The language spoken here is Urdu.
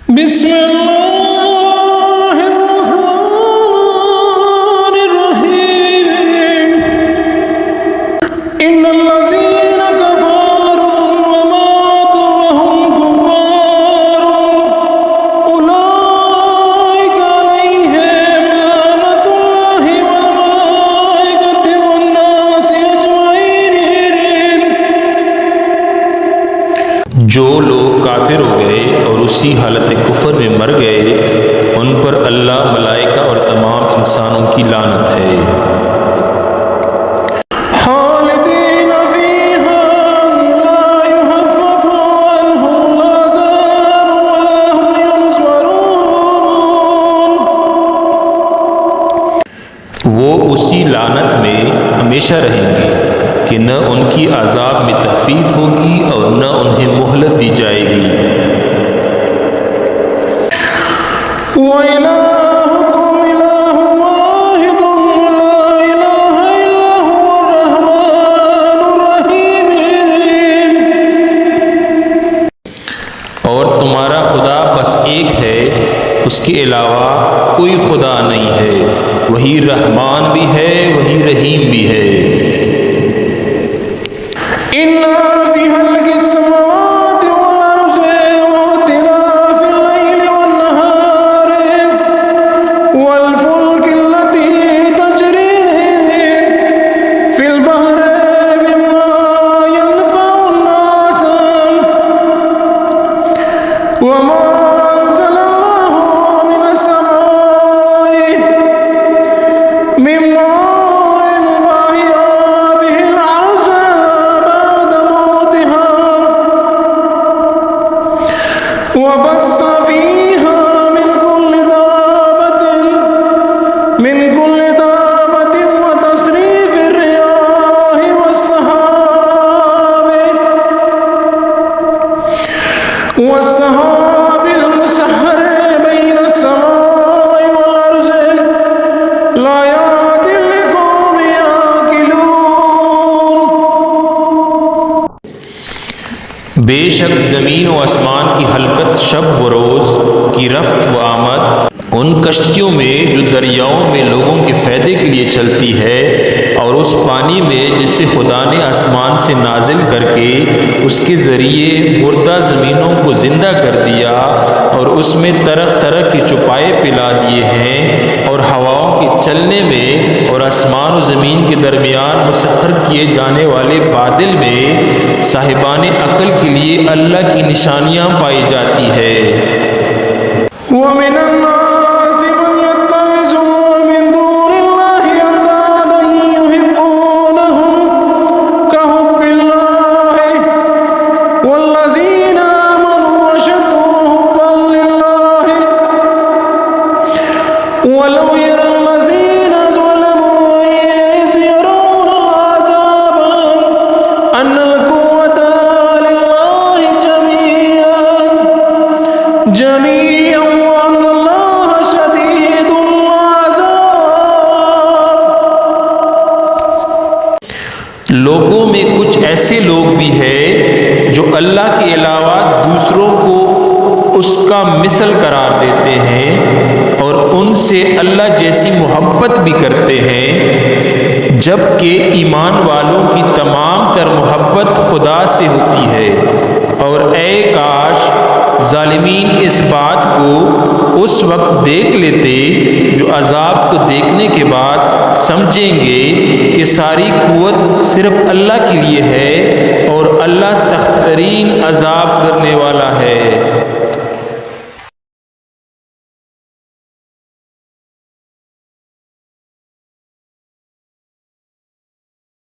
بسم اللہ الرحمن الرحیم ان الذین کفروا وماتوا وهم کفار اولئک علیہم لعنۃ اللہ والملائکۃ والناس اجمعین۔ جو لوگ کافر ہو گئے اور اسی حالت کفر میں مر گئے ان پر اللہ، ملائکہ اور تمام انسانوں کی لعنت ہے۔ خالدین فیہا لا یخفف عنہم العذاب ولا هم ینصرون۔ وہ اسی لعنت میں ہمیشہ رہیں گے کہ نہ ان کی عذاب میں تخفیف ہوگی اور نہ انہیں مہلت دی جائے گی۔ وَإِلَٰهُكُمْ إِلَٰهٌ وَاحِدٌ لَّا إِلَٰهَ إِلَّا هُوَ الرَّحْمَٰنُ الرَّحِيمُ۔ اور تمہارا خدا بس ایک ہے، اس کے علاوہ کوئی خدا نہیں ہے، وہی رحمان بھی ہے وہی رحیم بھی ہے۔ إِنَّ فِي خَلْقِ السَّمَاوَاتِ وَالْأَرْضِ وَاخْتِلَافِ اللَّيْلِ وَالنَّهَارِ وَالْفُلْكِ الَّتِي تَجْرِي فِي الْبَحْرِ بِمَا يَنفَعُ النَّاسَ وَمَا أَنزَلَ اللَّهُ مِنَ السَّمَاءِ مِن مَّاءٍ فَأَحْيَا بِهِ الْأَرْضَ بَعْدَ مَوْتِهَا وَبَثَّ فِيهَا مِن كُلِّ دَابَّةٍ وَتَصْرِيفِ الرِّيَاحِ وَالسَّحَابِ الْمُسَخَّرِ بَيْنَ السَّمَاءِ وَالْأَرْضِ لَآيَاتٍ لِقَوْمٍ يَعْقِلُونَ۔ بے شک زمین و آسمان کی حلقت شب و روز کی رفت و آمد ان کشتیوں میں جو دریاؤں میں لوگوں کے فائدے کے لیے چلتی ہے، اور اس پانی میں جسے خدا نے آسمان سے نازل کر کے اس کے ذریعے مردہ زمینوں کو زندہ کر دیا اور اس میں طرح طرح کے چوپائے پلا دیے ہیں، اور ہواؤں کے چلنے میں اور آسمان و زمین کے درمیان مسخر کیے جانے والے بادل میں صاحبان عقل کے لیے اللہ کی نشانیاں پائی جاتی ہے۔ وَمِنَ النَّاسِ مَن يَتَّخِذُ مِن دُونِ اللَّهِ أَندَادًا يُحِبُّونَهُمْ كَحُبِّ اللَّهِ وَالَّذِينَ آمَنُوا أَشَدُّ حُبًّا لِّلَّهِ وَلَوْ يَرَى الَّذِينَ ظَلَمُوا إِذْ يَرَوْنَ الْعَذَابَ أَنَّ الْقُوَّةَ لِلَّهِ جَمِيعًا وَأَنَّ اللَّهَ شَدِيدُ الْعَذَابِ۔ لوگوں میں کچھ ایسے لوگ بھی ہیں جو اللہ کے علاوہ دوسروں کو اس کا مثل قرار دیتے ہیں اور ان سے اللہ جیسی محبت بھی کرتے ہیں، جبکہ ایمان والوں کی تمام تر محبت خدا سے ہوتی ہے۔ اور اے کاش ظالمین اس بات کو اس وقت دیکھ لیتے جو عذاب کو دیکھنے کے بعد سمجھیں گے کہ ساری قوت صرف اللہ کے لیے ہے اور اللہ سخت ترین عذاب کرنے والا ہے۔